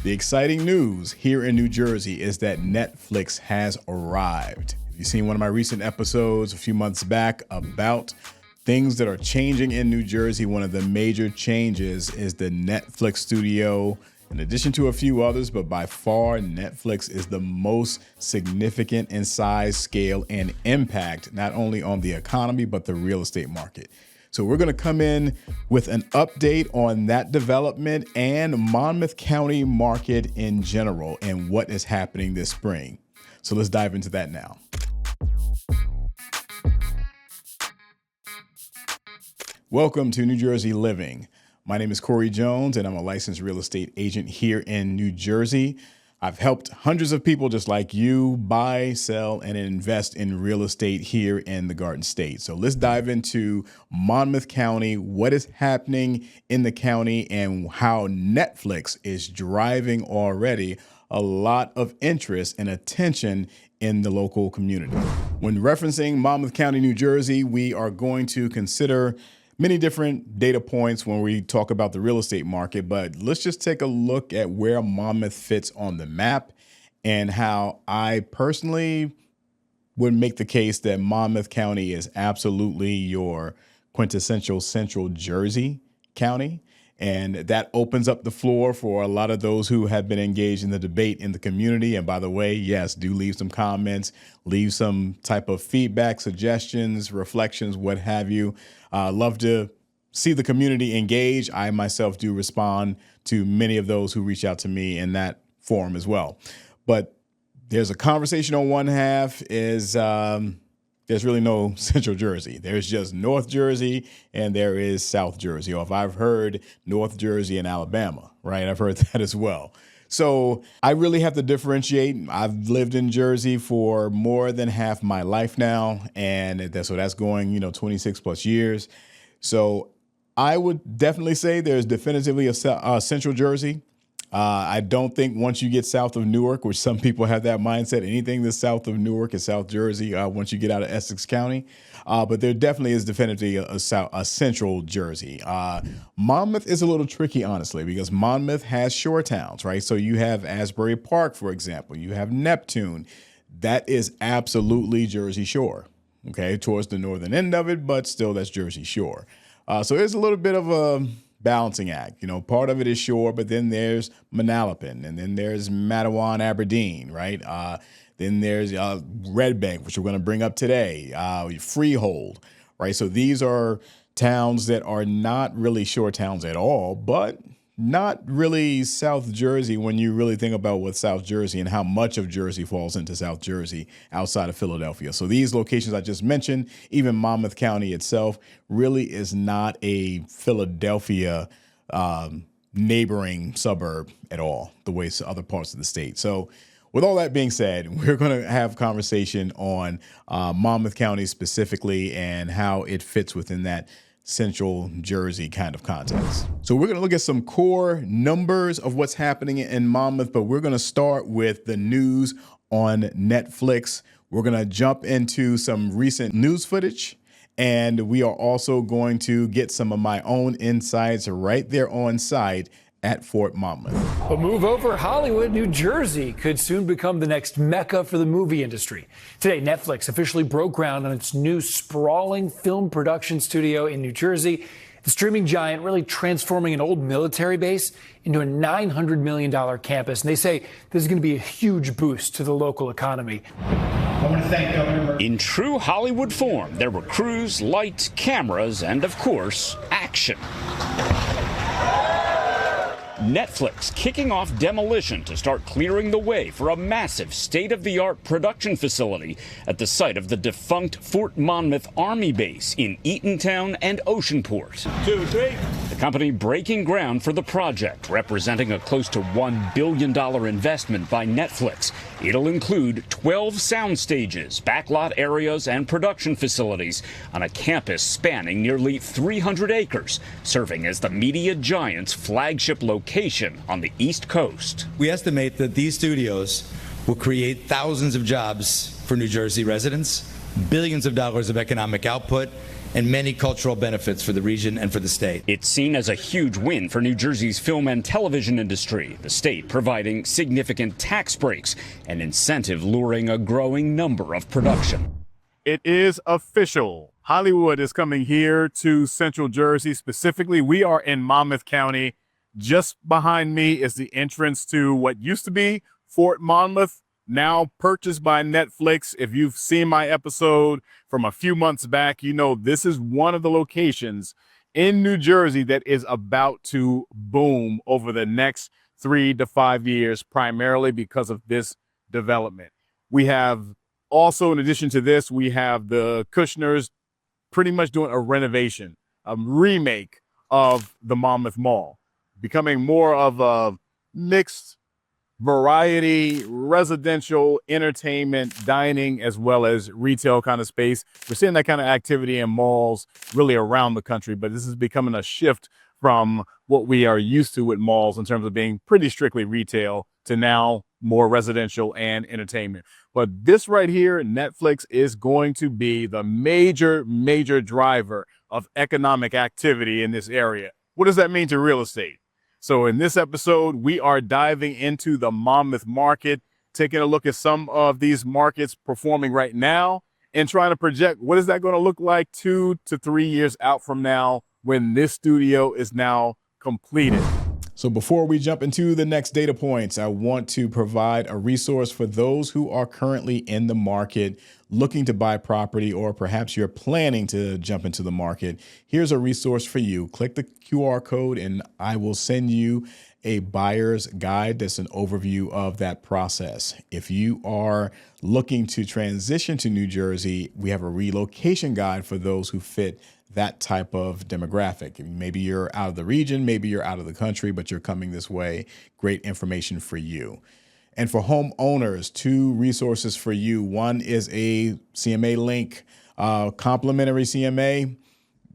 The exciting news here in New Jersey is that Netflix has arrived. You've seen one of my recent episodes a few months back about things that are changing in New Jersey. One of the major changes is the Netflix studio, in addition to a few others, but by far Netflix is the most significant in size, scale, and impact, not only on the economy, but the real estate market. So we're going to come in with an update on that development and Monmouth County market in general and what is happening this spring. So let's dive into that now. Welcome to New Jersey Living. My name is Corey Jones, and I'm a licensed real estate agent here in New Jersey. I've helped hundreds of people just like you buy, sell, and invest in real estate here in the Garden State. So let's dive into Monmouth County, what is happening in the county, and how Netflix is driving already a lot of interest and attention in the local community. When referencing Monmouth County, New Jersey, we are going to consider many different data points when we talk about the real estate market, but let's just take a look at where Monmouth fits on the map and how I personally would make the case that Monmouth County is absolutely your quintessential Central Jersey county. And that opens up the floor for a lot of those who have been engaged in the debate in the community. And by the way, yes, do leave some comments, leave some type of feedback, suggestions, reflections, what have you. Love to see the community engage. I myself do respond to many of those who reach out to me in that forum as well. But there's a conversation on one half is there's really no Central Jersey. There's just North Jersey and there is South Jersey. Or if I've heard North Jersey and Alabama, right? I've heard that as well. So I really have to differentiate. I've lived in Jersey for more than half my life now. And that's going, 26 plus years. So I would definitely say there's definitively a Central Jersey. I don't think once you get south of Newark, which some people have that mindset, anything that's south of Newark is South Jersey once you get out of Essex County. But there definitely is definitively a Central Jersey. Monmouth is a little tricky, honestly, because Monmouth has shore towns, right? So you have Asbury Park, for example. You have Neptune. That is absolutely Jersey Shore, okay, towards the northern end of it, but still that's Jersey Shore. So there's a little bit of a balancing act. Part of it is shore, but then there's Manalapan, and then there's Matawan, Aberdeen, right? Then there's Red Bank, which we're going to bring up today, Freehold, right? So these are towns that are not really shore towns at all, but not really South Jersey when you really think about what South Jersey and how much of Jersey falls into South Jersey outside of Philadelphia. So these locations I just mentioned, even Monmouth County itself, really is not a Philadelphia neighboring suburb at all, the way other parts of the state. So with all that being said, we're going to have conversation on Monmouth County specifically and how it fits within that Central Jersey kind of context. So we're going to look at some core numbers of what's happening in Monmouth, but we're going to start with the news on Netflix. We're going to jump into some recent news footage, and we are also going to get some of my own insights right there on site at Fort Monmouth. A move over Hollywood, New Jersey could soon become the next mecca for the movie industry. Today, Netflix officially broke ground on its new sprawling film production studio in New Jersey. The streaming giant really transforming an old military base into a $900 million campus. And they say this is going to be a huge boost to the local economy. I want to thank Governor. In true Hollywood form, there were crews, lights, cameras, and of course, action. Netflix kicking off demolition to start clearing the way for a massive state-of-the-art production facility at the site of the defunct Fort Monmouth Army Base in Eatontown and Oceanport. 2, 3. The company breaking ground for the project, representing a close to $1 billion investment by Netflix. It'll include 12 sound stages, backlot areas, and production facilities on a campus spanning nearly 300 acres, serving as the media giant's flagship location on the East Coast. We estimate that these studios will create thousands of jobs for New Jersey residents, billions of dollars of economic output, and many cultural benefits for the region and for the state. It's seen as a huge win for New Jersey's film and television industry, the state providing significant tax breaks, an incentive luring a growing number of production. It is official. Hollywood is coming here to Central Jersey. Specifically, we are in Monmouth County. Just behind me is the entrance to what used to be Fort Monmouth, now purchased by Netflix. If you've seen my episode from a few months back, you know this is one of the locations in New Jersey that is about to boom over the next 3 to 5 years, primarily because of this development. We have also, in addition to this, we have the Kushners pretty much doing a renovation, a remake of the Monmouth Mall, becoming more of a mixed variety, residential, entertainment, dining, as well as retail kind of space. We're seeing that kind of activity in malls really around the country, but this is becoming a shift from what we are used to with malls in terms of being pretty strictly retail to now more residential and entertainment. But this right here, Netflix, is going to be the major driver of economic activity in this area. What does that mean to real estate? So in this episode, we are diving into the Monmouth market, taking a look at some of these markets performing right now and trying to project what is that going to look like 2 to 3 years out from now when this studio is now completed. So before we jump into the next data points, I want to provide a resource for those who are currently in the market looking to buy property, or perhaps you're planning to jump into the market. Here's a resource for you. Click the QR code and I will send you a buyer's guide that's an overview of that process. If you are looking to transition to New Jersey, we have a relocation guide for those who fit that type of demographic. Maybe you're out of the region, maybe you're out of the country, but you're coming this way. Great information for you. And for homeowners, 2 resources for you. One is a CMA link, complimentary CMA,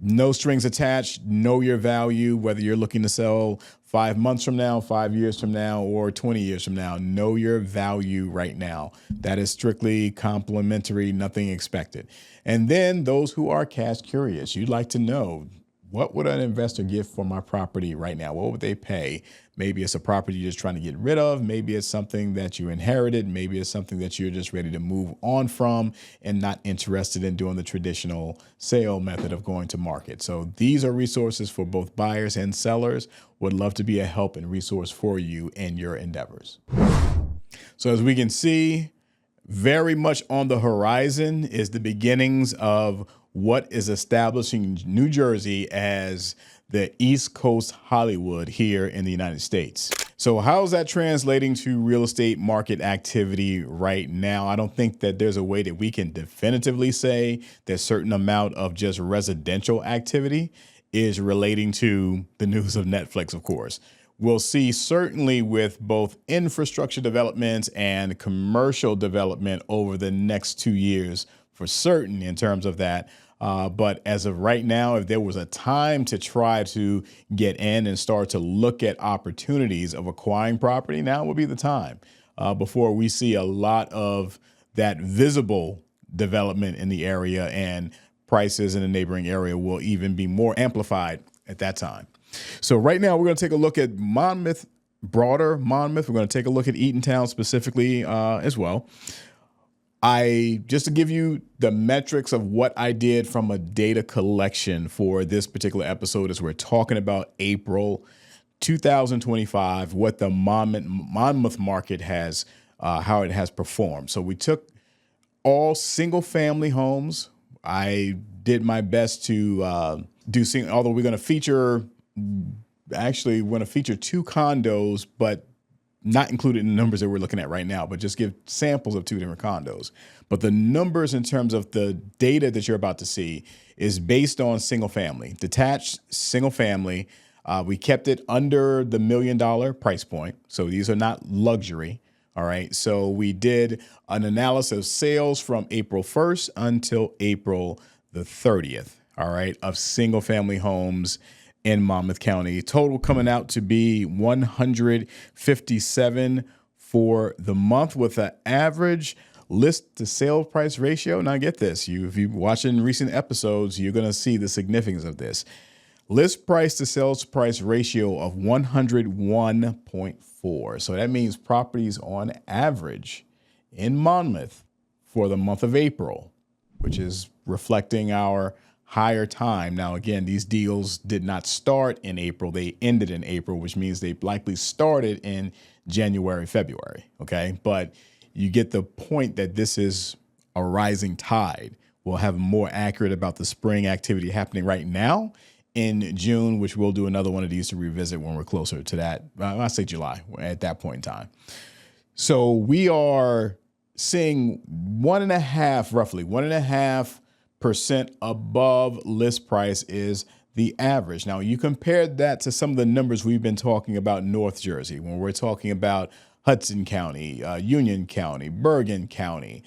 no strings attached, know your value, whether you're looking to sell 5 months from now, 5 years from now, or 20 years from now. Know your value right now. That is strictly complimentary, nothing expected. And then those who are cash curious, you'd like to know, what would an investor give for my property right now? What would they pay? Maybe it's a property you're just trying to get rid of. Maybe it's something that you inherited. Maybe it's something that you're just ready to move on from and not interested in doing the traditional sale method of going to market. So these are resources for both buyers and sellers. Would love to be a help and resource for you in your endeavors. So as we can see, very much on the horizon is the beginnings of what is establishing New Jersey as the East Coast Hollywood here in the United States. So how is that translating to real estate market activity right now? I don't think that there's a way that we can definitively say that a certain amount of just residential activity is relating to the news of Netflix, of course. We'll see certainly with both infrastructure developments and commercial development over the next 2 years for certain in terms of that. But as of right now, if there was a time to try to get in and start to look at opportunities of acquiring property, now would be the time before we see a lot of that visible development in the area, and prices in the neighboring area will even be more amplified at that time. So right now we're going to take a look at Monmouth, broader Monmouth. We're going to take a look at Eatontown specifically as well. Just to give you the metrics of what I did from a data collection for this particular episode, as we're talking about April 2025, what the Monmouth market has, how it has performed. So we took all single family homes. I did my best to although we're going to feature, actually we're going to feature 2 condos, but not included in the numbers that we're looking at right now, but just give samples of 2 different condos. But the numbers in terms of the data that you're about to see is based on single family, detached single family. We kept it under the $1 million price point. So these are not luxury. All right. So we did an analysis of sales from April 1st until April the 30th. All right. Of single family homes in Monmouth County. Total coming out to be 157 for the month, with an average list to sale price ratio. Now get this, if you're watching recent episodes, you're going to see the significance of this. List price to sales price ratio of 101.4. So that means properties on average in Monmouth for the month of April, which is reflecting our higher time. Now, again, these deals did not start in April. They ended in April, which means they likely started in January, February. Okay. But you get the point that this is a rising tide. We'll have more accurate about the spring activity happening right now in June, which we'll do another one of these to revisit when we're closer to that. I say July at that point in time. So we are seeing roughly 1.5% above list price is the average. Now, you compared that to some of the numbers we've been talking about North Jersey, when we're talking about Hudson County, Union County, Bergen County,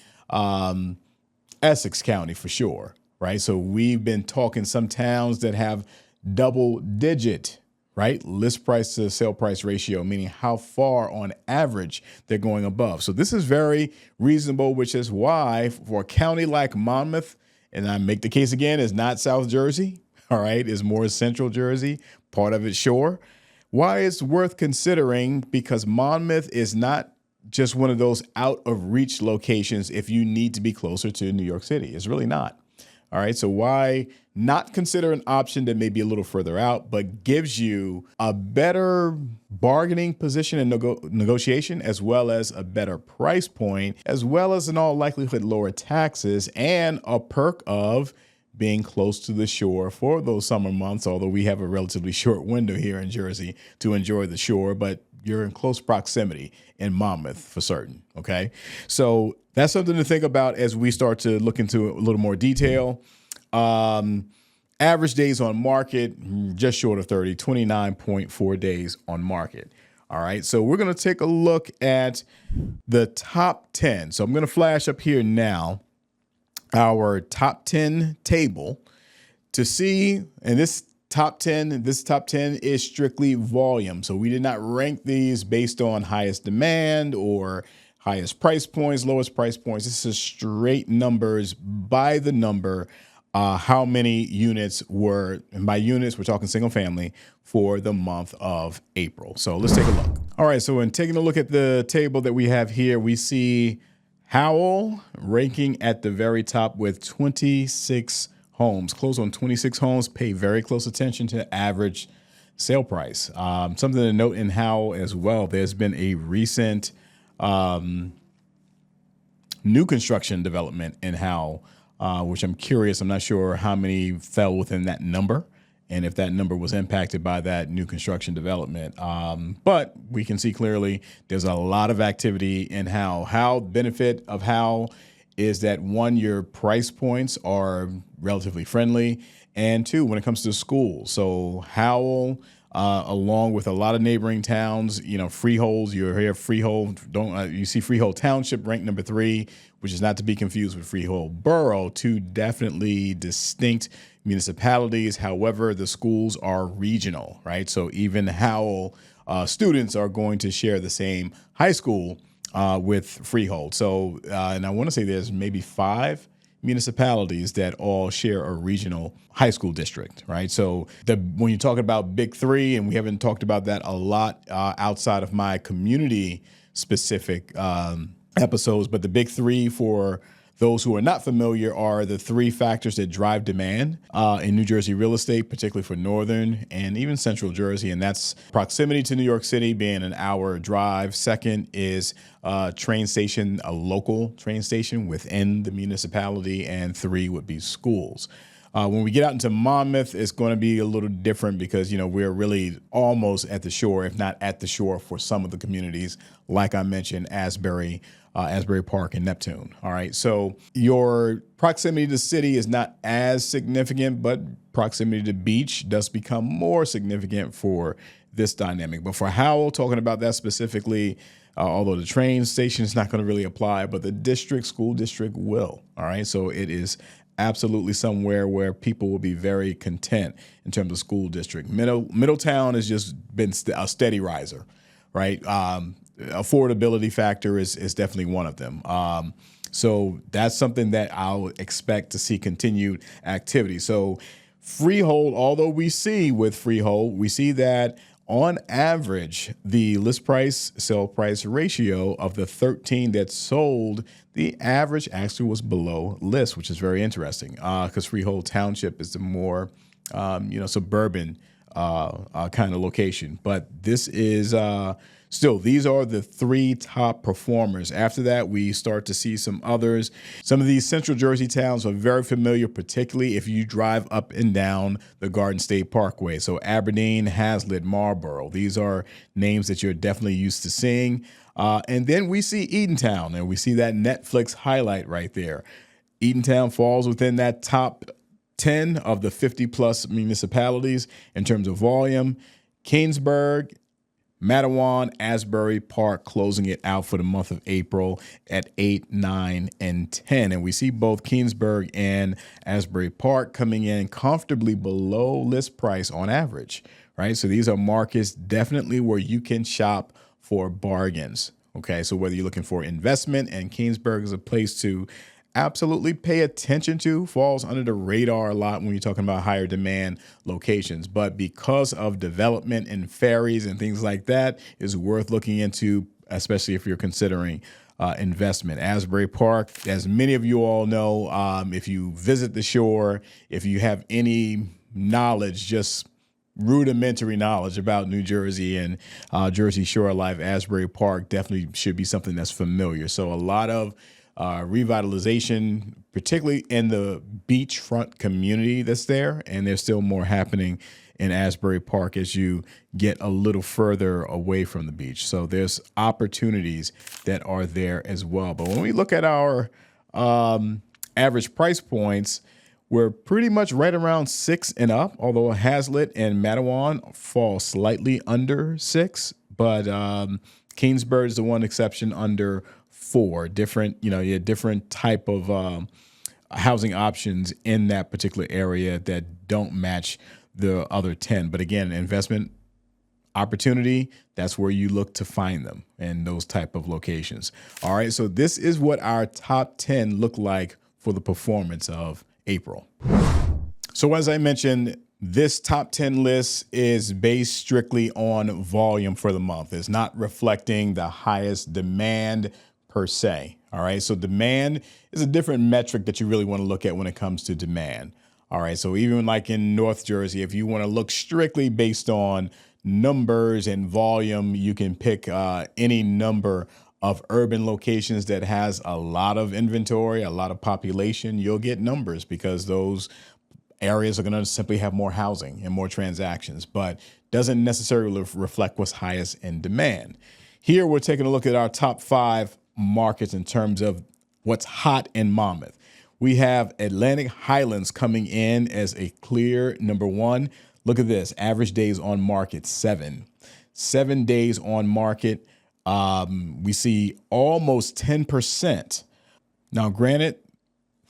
Essex County for sure, right? So we've been talking some towns that have double digit, right, list price to sale price ratio, meaning how far on average they're going above. So this is very reasonable, which is why for a county like Monmouth, and I make the case again, is not South Jersey, all right, is more Central Jersey, part of it shore. Why it's worth considering, because Monmouth is not just one of those out of reach locations if you need to be closer to New York City. It's really not. All right. So why not consider an option that may be a little further out, but gives you a better bargaining position and negotiation, as well as a better price point, as well as in all likelihood lower taxes, and a perk of being close to the shore for those summer months, although we have a relatively short window here in Jersey to enjoy the shore, but you're in close proximity in Monmouth for certain. Okay. So that's something to think about as we start to look into a little more detail. Average days on market, just short of 30, 29.4 days on market. All right. So we're going to take a look at the top 10. So I'm going to flash up here now our top 10 table to see, and this top 10 is strictly volume. So we did not rank these based on highest demand or highest price points, lowest price points. This is straight numbers by the number, how many units were, and by units, we're talking single family for the month of April. So let's take a look. All right. So in taking a look at the table that we have here, we see Howell ranking at the very top with 26 homes, close on 26 homes. Pay very close attention to average sale price. Something to note in Howell as well, there's been a recent new construction development in Howell, which I'm curious. I'm not sure how many fell within that number and if that number was impacted by that new construction development. But we can see clearly there's a lot of activity in Howell. Howell, benefit of Howell is that, one, your price points are relatively friendly, and two, when it comes to schools. So Howell, along with a lot of neighboring towns, Freehold, you hear Freehold, you see Freehold Township ranked number 3, which is not to be confused with Freehold Borough, two definitely distinct municipalities. However, the schools are regional, right? So even Howell students are going to share the same high school with Freehold. So, and I want to say there's maybe 5 municipalities that all share a regional high school district, right? So when you talk about big 3, and we haven't talked about that a lot outside of my community specific episodes, but the big 3 for those who are not familiar are the 3 factors that drive demand in New Jersey real estate, particularly for Northern and even Central Jersey. And that's proximity to New York City, being an hour drive. Second is train station, a local train station within the municipality. And 3 would be schools. When we get out into Monmouth, it's going to be a little different because, we're really almost at the shore, if not at the shore for some of the communities, like I mentioned, Asbury Park and Neptune. All right. So your proximity to the city is not as significant, but proximity to beach does become more significant for this dynamic. But for Howell, talking about that specifically, although the train station is not going to really apply, but the school district will. All right. So it is absolutely somewhere where people will be very content in terms of school district. Middletown has just been a steady riser, right? Affordability factor is definitely one of them. So that's something that I'll expect to see continued activity. So Freehold, although we see with Freehold, we see that on average, the list price sale price ratio of the 13 that sold, the average actually was below list, which is very interesting because Freehold Township is the more suburban kind of location. But this is still, these are the three top performers. After that, we start to see some others. Some of these Central Jersey towns are very familiar, particularly if you drive up and down the Garden State Parkway. So Aberdeen, Hazlitt, Marlboro. These are names that you're definitely used to seeing. And then we see Eatontown, and we see that Netflix highlight right there. Eatontown falls within that top 10 of the 50 plus municipalities in terms of volume. Keansburg, Matawan, Asbury Park closing it out for the month of April at 8, 9, and 10. And we see both Keansburg and Asbury Park coming in comfortably below list price on average, right? So these are markets definitely where you can shop for bargains, okay? So whether you're looking for investment, and Keansburg is a place to absolutely pay attention to, falls under the radar a lot when you're talking about higher demand locations. But because of development and ferries and things like that, is worth looking into, especially if you're considering investment. Asbury Park, as many of you all know, if you visit the shore, if you have any knowledge, just rudimentary knowledge about New Jersey and Jersey Shore life, Asbury Park definitely should be something that's familiar. So a lot of revitalization, particularly in the beachfront community that's there. And there's still more happening in Asbury Park as you get a little further away from the beach. So there's opportunities that are there as well. But when we look at our average price points, we're pretty much right around 6 and up, although Hazlitt and Matawan fall slightly under 6. But Keansburg is the one exception under 4. Different, different type of housing options in that particular area that don't match the other 10. But again, investment opportunity, that's where you look to find them in those type of locations. All right, so this is what our top 10 look like for the performance of April. So as I mentioned, this top 10 list is based strictly on volume for the month. It's not reflecting the highest demand per se. All right. So demand is a different metric that you really want to look at when it comes to demand. All right. So even like in North Jersey, if you want to look strictly based on numbers and volume, you can pick any number of urban locations that has a lot of inventory, a lot of population. You'll get numbers because those areas are going to simply have more housing and more transactions, but doesn't necessarily reflect what's highest in demand. Here, we're taking a look at our top 5 markets in terms of what's hot in Monmouth. We have Atlantic Highlands coming in as a clear number 1. Look at this, average days on market, 7. 7 days on market. We see almost 10%. Now, granted,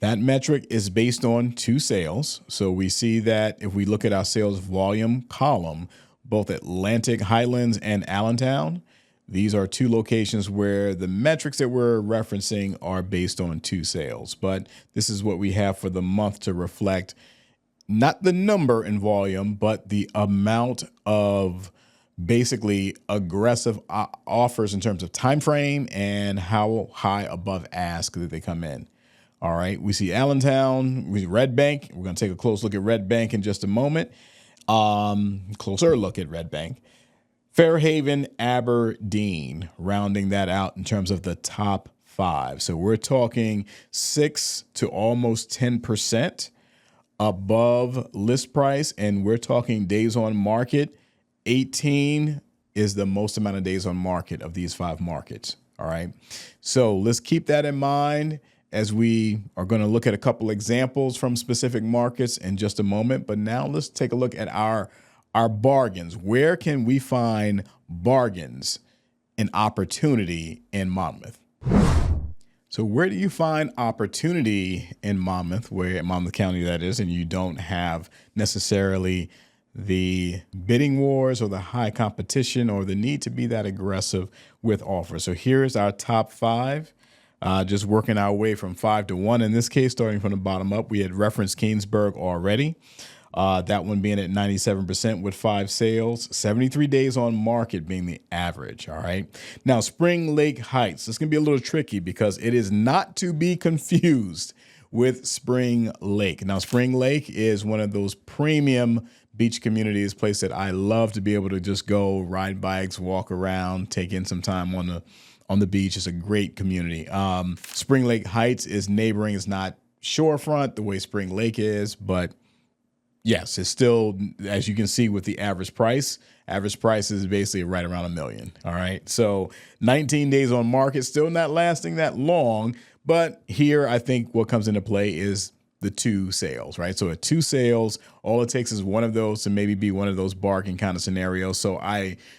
that metric is based on 2 sales. So we see that if we look at our sales volume column, both Atlantic Highlands and Allentown, these are 2 locations where the metrics that we're referencing are based on 2 sales. But this is what we have for the month to reflect not the number in volume, but the amount of basically aggressive offers in terms of time frame and how high above ask that they come in. All right, we see Allentown, we see Red Bank. We're going to take a close look at Red Bank in just a moment. Closer look at Red Bank. Fairhaven, Aberdeen, rounding that out in terms of the top 5. So we're talking 6 to almost 10% above list price, and we're talking days on market. 18 is the most amount of days on market of these 5 markets. All right, so let's keep that in mind as we are going to look at a couple examples from specific markets in just a moment. But now let's take a look at our bargains. Where can we find bargains and opportunity in Monmouth? So where do you find opportunity in Monmouth, where Monmouth County that is, and you don't have necessarily the bidding wars or the high competition or the need to be that aggressive with offers? So here's our top 5. Just working our way from 5 to 1. In this case, starting from the bottom up, we had referenced Keansburg already. That one being at 97% with 5 sales, 73 days on market being the average. All right. Now, Spring Lake Heights. This can be a little tricky because it is not to be confused with Spring Lake. Now, Spring Lake is one of those premium beach communities, place that I love to be able to just go ride bikes, walk around, take in some time on the beach. It's a great community. Spring Lake Heights is neighboring. It's not shorefront the way Spring Lake is, but yes, it's still, as you can see with the average price is basically right around $1 million. All right. So 19 days on market, still not lasting that long. But here, I think what comes into play is the 2 sales, right? So at 2 sales, all it takes is one of those to maybe be one of those bargain kind of scenarios. So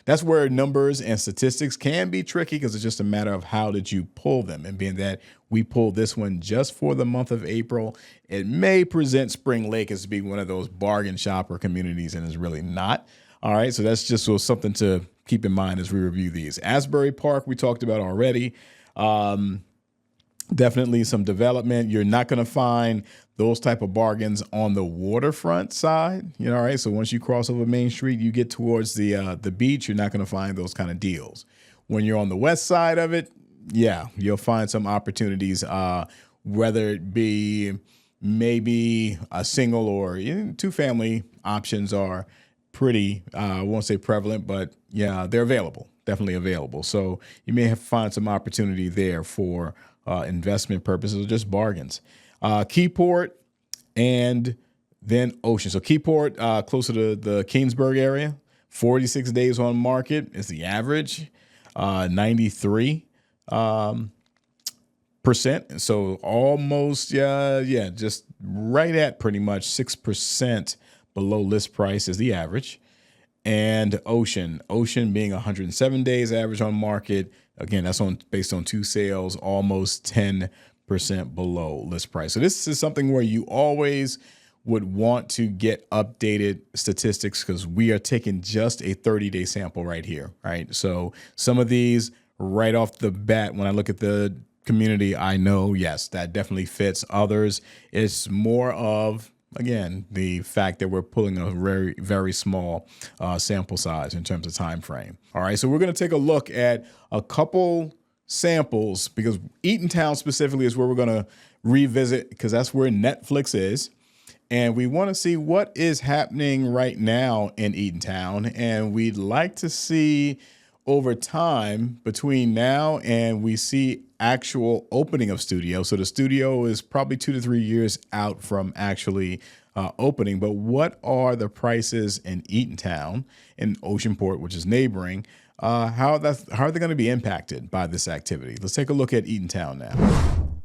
that's where numbers and statistics can be tricky because it's just a matter of how did you pull them. And being that we pulled this one just for the month of April, it may present Spring Lake as being one of those bargain shopper communities, and it's really not. All right, so that's just something to keep in mind as we review these. Asbury Park, we talked about already. Definitely some development. You're not going to find those type of bargains on the waterfront side. All right. So once you cross over Main Street, you get towards the beach, you're not going to find those kind of deals. When you're on the west side of it, yeah, you'll find some opportunities, whether it be maybe a single or 2-family options are pretty, I won't say prevalent, but yeah, they're available, definitely available. So you may find some opportunity there for investment purposes or just bargains. Keyport and then Ocean. So Keyport, closer to the Keansburg area, 46 days on market is the average, 93%. So almost, just right at pretty much 6% below list price is the average. And Ocean being 107 days average on market. Again, that's based on 2 sales, almost 10% below list price. So this is something where you always would want to get updated statistics because we are taking just a 30-day sample right here, right? So some of these right off the bat, when I look at the community, I know, yes, that definitely fits. Others, it's more of, again, the fact that we're pulling a very, very small sample size in terms of time frame. All right, so we're going to take a look at a couple samples because Eatontown specifically is where we're going to revisit because that's where Netflix is. And we want to see what is happening right now in Eatontown. And we'd like to see over time between now and we see actual opening of studio. So the studio is probably 2 to 3 years out from actually opening. But what are the prices in Eatontown, in Oceanport, which is neighboring? How are they going to be impacted by this activity? Let's take a look at Eatontown now.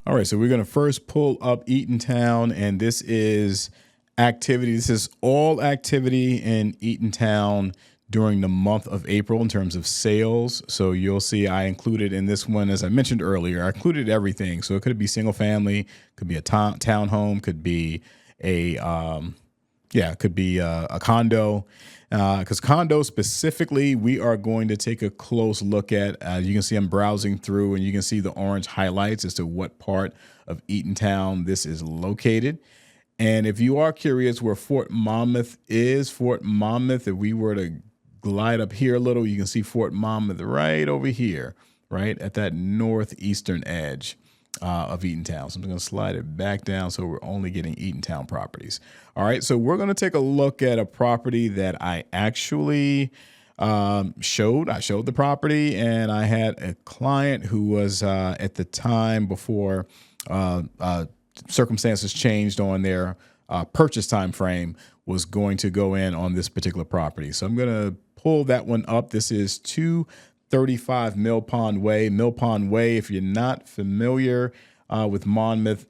All right, so we're going to first pull up Eatontown, and this is activity. This is all activity in Eatontown during the month of April in terms of sales. So you'll see I included in this one, as I mentioned earlier, I included everything. So it could be single family, could be a townhome, could be a condo. Because condo specifically, we are going to take a close look at. You can see I'm browsing through and you can see the orange highlights as to what part of Eatontown this is located. And if you are curious where Fort Monmouth is, if we were to glide up here a little, you can see Fort Monmouth right over here, right at that northeastern edge of Eatontown. So I'm going to slide it back down so we're only getting Eatontown properties. All right, so we're going to take a look at a property that I actually showed. I showed the property, and I had a client who was at the time before circumstances changed on their purchase time frame was going to go in on this particular property. So I'm going to pull that one up. This is 235 Mill Pond Way. Mill Pond Way, if you're not familiar with Monmouth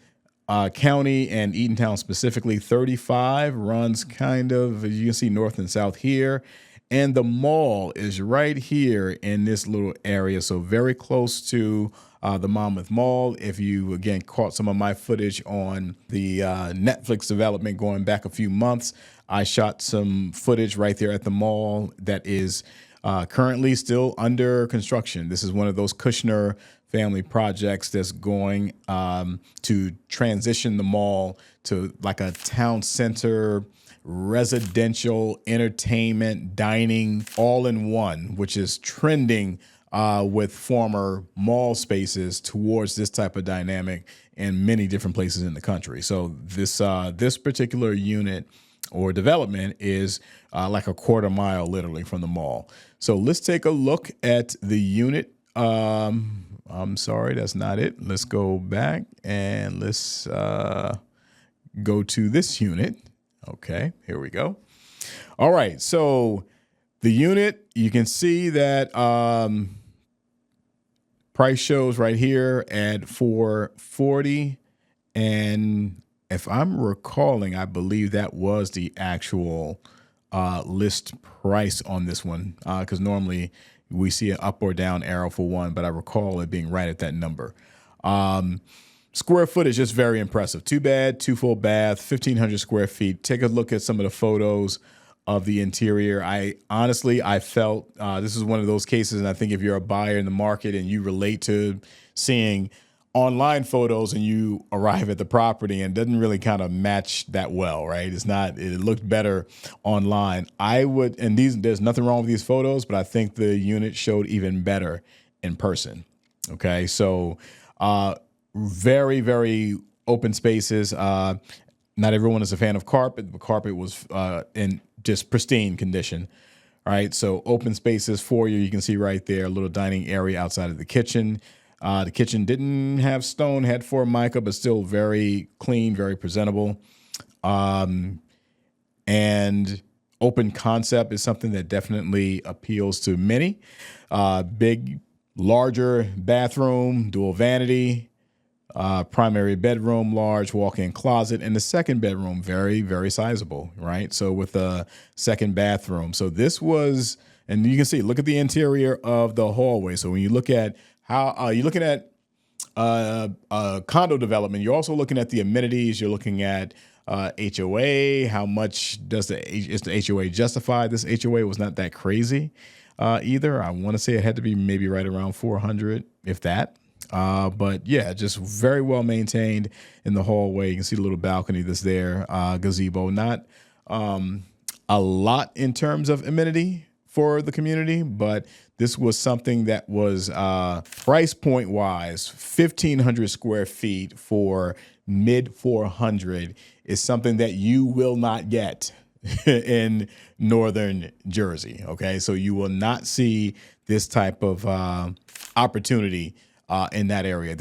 County and Eatontown specifically, 35 runs kind of, as you can see, north and south here. And the mall is right here in this little area, so very close to the Monmouth Mall. If you, again, caught some of my footage on the Netflix development going back a few months, I shot some footage right there at the mall that is currently still under construction. This is one of those Kushner family projects that's going to transition the mall to like a town center, residential, entertainment, dining, all in one, which is trending with former mall spaces towards this type of dynamic in many different places in the country. So this particular unit or development is like a quarter mile literally from the mall. So let's take a look at the unit. I'm sorry, that's not it. Let's go back and let's go to this unit. Okay, here we go. All right, so the unit, you can see that price shows right here at $440, and if I'm recalling, I believe that was the actual list price on this one, because normally we see an up or down arrow for one, but I recall it being right at that number. Square footage is very impressive. 2 bed, 2 full bath, 1,500 square feet. Take a look at some of the photos of the interior. I felt this is one of those cases, and I think if you're a buyer in the market and you relate to seeing online photos and you arrive at the property and it doesn't really kind of match that well, right? It looked better online. There's nothing wrong with these photos, but I think the unit showed even better in person. Okay. So, very, very open spaces. Not everyone is a fan of carpet. The carpet was, in just pristine condition. All right. So open spaces for you. You can see right there, a little dining area outside of the kitchen. The kitchen didn't have stone, had Formica, but still very clean, very presentable. And open concept is something that definitely appeals to many. Big, larger bathroom, dual vanity, primary bedroom, large walk-in closet, and the second bedroom, very, very sizable, right? So with a second bathroom. So this was, and you can see, look at the interior of the hallway. So when you look at how you're looking at condo development, you're also looking at the amenities. You're looking at HOA. How much is the HOA justified? This HOA was not that crazy either. I want to say it had to be maybe right around 400, if that. But yeah, just very well maintained in the hallway. You can see the little balcony that's there, gazebo. Not a lot in terms of amenity for the community, but this was something that was price point wise, 1,500 square feet for mid 400 is something that you will not get in northern Jersey. Okay, so you will not see this type of opportunity in that area.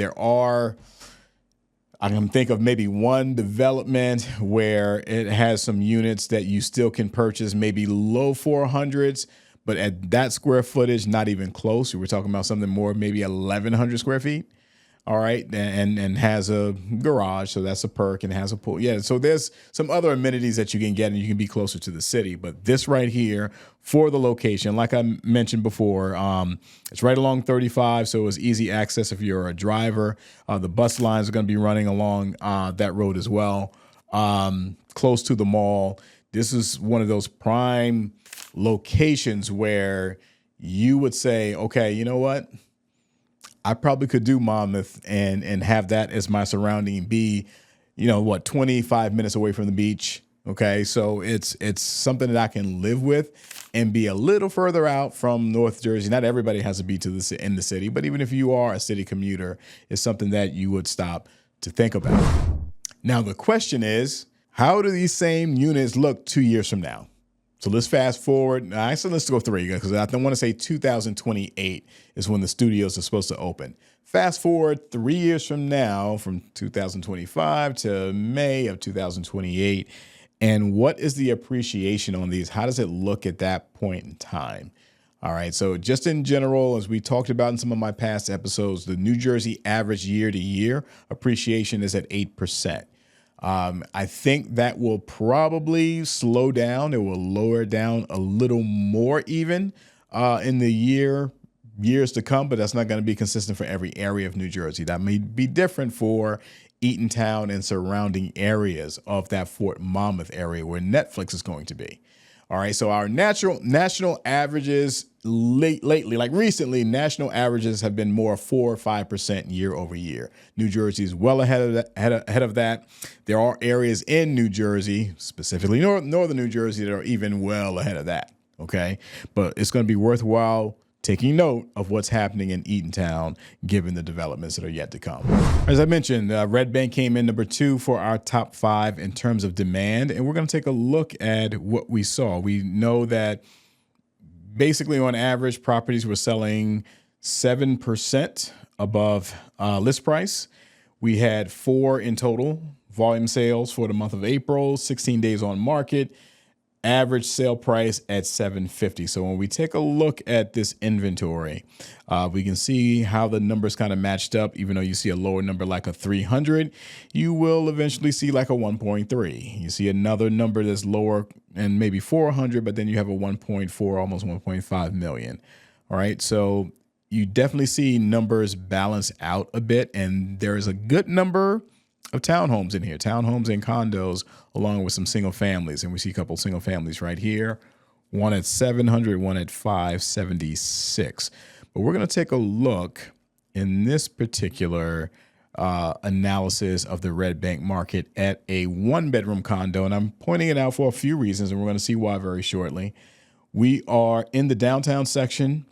I can think of maybe one development where it has some units that you still can purchase, maybe low 400s, but at that square footage, not even close. We're talking about something more, maybe 1,100 square feet. All right. And has a garage. So that's a perk, and has a pool. Yeah. So there's some other amenities that you can get, and you can be closer to the city. But this right here for the location, like I mentioned before, it's right along 35. So it's easy access if you're a driver. The bus lines are going to be running along that road as well. Close to the mall. This is one of those prime locations where you would say, okay, you know what? I probably could do Monmouth and have that as my surrounding, be, 25 minutes away from the beach. Okay. So it's something that I can live with and be a little further out from North Jersey. Not everybody has to be in the city, but even if you are a city commuter, it's something that you would stop to think about. Now, the question is, how do these same units look 2 years from now? So let's fast forward. Actually, let's go 3, because I want to say 2028 is when the studios are supposed to open. Fast forward 3 years from now, from 2025 to May of 2028. And what is the appreciation on these? How does it look at that point in time? All right. So just in general, as we talked about in some of my past episodes, the New Jersey average year to year appreciation is at 8%. I think that will probably slow down. It will lower down a little more even in the years to come, but that's not going to be consistent for every area of New Jersey. That may be different for Eatontown and surrounding areas of that Fort Monmouth area where Netflix is going to be. All right, so our national averages lately, like recently, national averages have been more 4 or 5% year over year. New Jersey is well ahead of that. There are areas in New Jersey, specifically northern New Jersey, that are even well ahead of that. Okay, but it's going to be worthwhile taking note of what's happening in Eatontown, given the developments that are yet to come. As I mentioned, Red Bank came in number 2 for our top 5 in terms of demand, and we're going to take a look at what we saw. We know that basically on average, properties were selling 7% above list price. We had 4 in total volume sales for the month of April, 16 days on market. Average sale price at $750. So when we take a look at this inventory, we can see how the numbers kind of matched up. Even though you see a lower number like a 300, you will eventually see like a 1.3. You see another number that's lower and maybe 400, but then you have a 1.4, almost 1.5 million. All right. So you definitely see numbers balance out a bit, and there is a good number of townhomes in here, townhomes and condos, along with some single families. And we see a couple of single families right here, one at 700, one at 576. But we're going to take a look in this particular analysis of the Red Bank market at a 1-bedroom condo. And I'm pointing it out for a few reasons, and we're going to see why very shortly. We are in the downtown section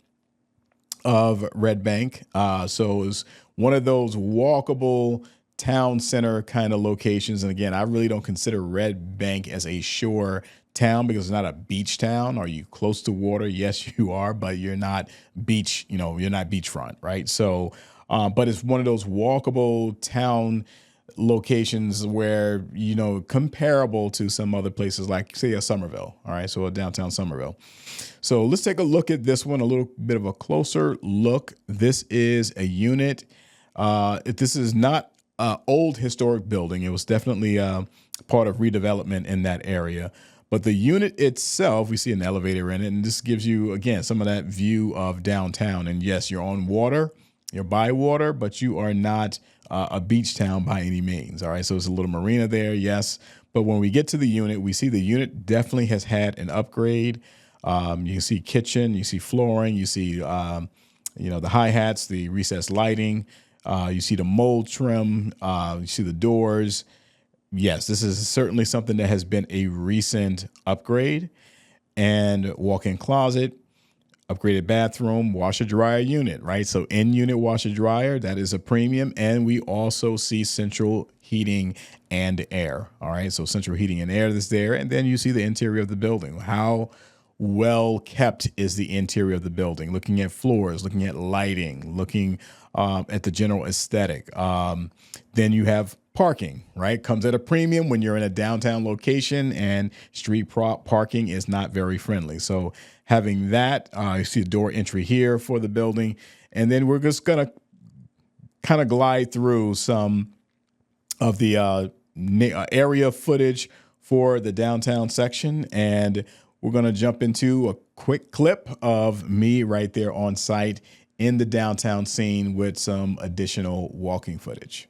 of Red Bank. So it's one of those walkable town center kind of locations. And again, I really don't consider Red Bank as a shore town because it's not a beach town. Are you close to water? Yes, you are, but you're not beach, you're not beachfront, right? So, but it's one of those walkable town locations where, comparable to some other places like, say, a Somerville. All right. So a downtown Somerville. So let's take a look at this one, a little bit of a closer look. This is a unit. This is not old historic building. It was definitely part of redevelopment in that area. But the unit itself, we see an elevator in it, and this gives you, again, some of that view of downtown. And yes, you're on water, you're by water, but you are not a beach town by any means. All right, so it's a little marina there, yes. But when we get to the unit, we see the unit definitely has had an upgrade. You can see kitchen, you see flooring, you see, the hi-hats, the recessed lighting. You see the mold trim, you see the doors. Yes, this is certainly something that has been a recent upgrade. And walk-in closet, upgraded bathroom, washer-dryer unit, right? So in-unit washer-dryer, that is a premium. And we also see central heating and air, all right? So central heating and air is there. And then you see the interior of the building. How well kept is the interior of the building? Looking at floors, looking at lighting, looking at the general aesthetic. Then you have parking, right? Comes at a premium when you're in a downtown location and street parking is not very friendly. So having that, you see the door entry here for the building. And then we're just going to kind of glide through some of the area footage for the downtown section. And we're going to jump into a quick clip of me right there on site in the downtown scene with some additional walking footage.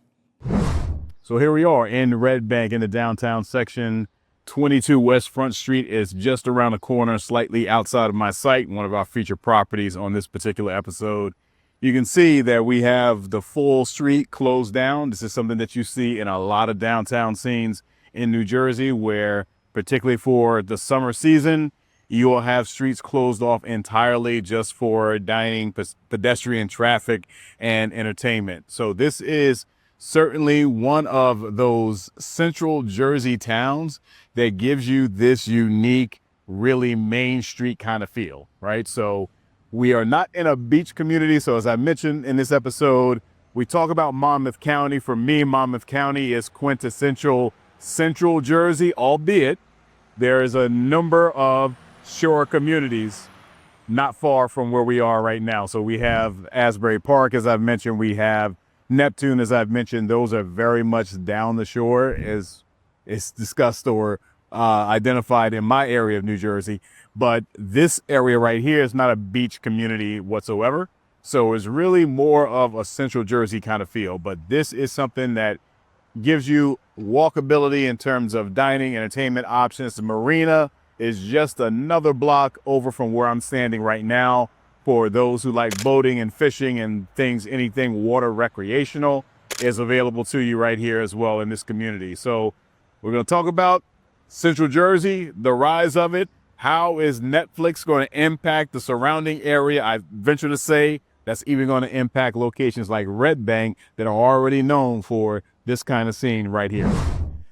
So here we are in Red Bank in the downtown section. 22 West Front Street is just around the corner, slightly outside of my site, one of our featured properties on this particular episode. You can see that we have the full street closed down. This is something that you see in a lot of downtown scenes in New Jersey, where particularly for the summer season, you will have streets closed off entirely just for dining, pedestrian traffic, and entertainment. So this is certainly one of those central Jersey towns that gives you this unique, really Main Street kind of feel, right? So we are not in a beach community. So as I mentioned in this episode, we talk about Monmouth County. For me, Monmouth County is quintessential central Jersey, albeit there is a number of shore communities not far from where we are right now. So we have Asbury Park, as I've mentioned. We have Neptune, as I've mentioned. Those are very much down the shore, as it's discussed or identified in my area of New Jersey. But this area right here is not a beach community whatsoever. So it's really more of a central Jersey kind of feel. But this is something that gives you walkability in terms of dining, entertainment options. The marina is just another block over from where I'm standing right now. For those who like boating and fishing and anything water recreational is available to you right here as well in this community. So we're going to talk about Central Jersey, the rise of it. How is Netflix going to impact the surrounding area? I venture to say that's even going to impact locations like Red Bank that are already known for this kind of scene right here.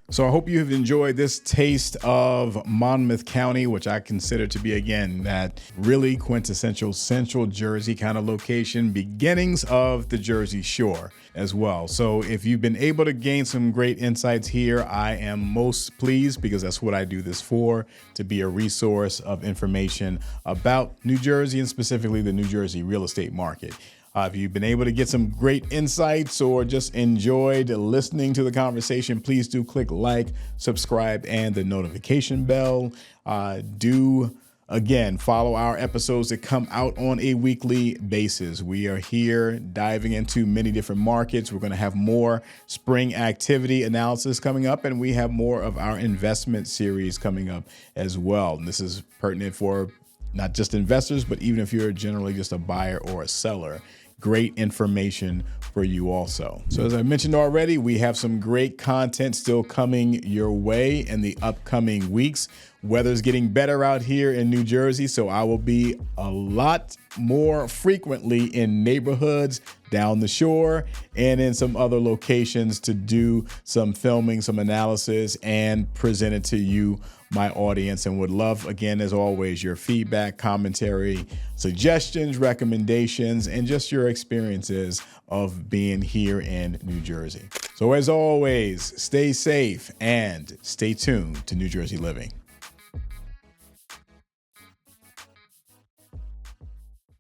So I hope you have enjoyed this taste of Monmouth County, which I consider to be, again, that really quintessential Central Jersey kind of location, beginnings of the Jersey Shore as well. So if you've been able to gain some great insights here, I am most pleased, because that's what I do this for, to be a resource of information about New Jersey and specifically the New Jersey real estate market. If you've been able to get some great insights or just enjoyed listening to the conversation, please do click like, subscribe, and the notification bell. Again, follow our episodes that come out on a weekly basis. We are here diving into many different markets. We're going to have more spring activity analysis coming up, and we have more of our investment series coming up as well. And this is pertinent for not just investors, but even if you're generally just a buyer or a seller. Great information for you also. So as I mentioned already, we have some great content still coming your way in the upcoming weeks. Weather's getting better out here in New Jersey, so I will be a lot more frequently in neighborhoods down the shore and in some other locations to do some filming, some analysis, and present it to you, my audience, and would love, again, as always, your feedback, commentary, suggestions, recommendations, and just your experiences of being here in New Jersey. So as always, stay safe and stay tuned to New Jersey Living.